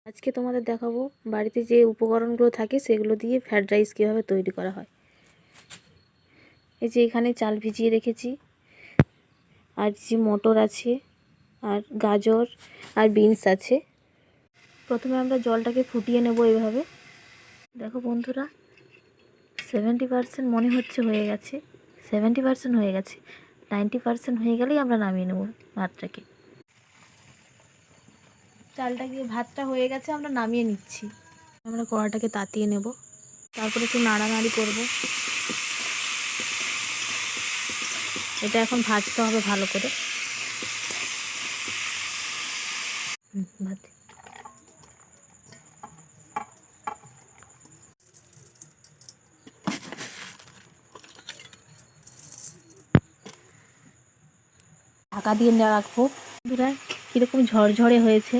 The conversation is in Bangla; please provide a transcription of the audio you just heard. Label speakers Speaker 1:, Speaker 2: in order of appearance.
Speaker 1: আজকে তোমাদের দেখাবো বাড়িতে যে উপকরণগুলো থাকে সেগুলো দিয়ে ফ্রায়েড রাইস কীভাবে তৈরি করা হয়। এই যে এখানে চাল ভিজিয়ে রেখেছি, আর যে মটর আছে, আর গাজর আর বিনস আছে। প্রথমে আমরা জলটাকে ফুটিয়ে নেব এইভাবে। দেখো বন্ধুরা, 70% মনে হচ্ছে হয়ে গেছে, 70% হয়ে গেছে। 90% হয়ে গেলেই আমরা নামিয়ে নেব ভাতটাকে। ভাতটা হয়ে গেছে, আমরা নামিয়ে নিচ্ছি। আমরা কড়াটাকে তাতিয়ে নেব, তারপরে একটু নাড়ানাড়ি করব। এটা এখন ভাজতে হবে ভালো করে। ভাত ঢাকা দিয়ে রাখবো। বন্ধুরা, কীরকম ঝরঝরে হয়েছে।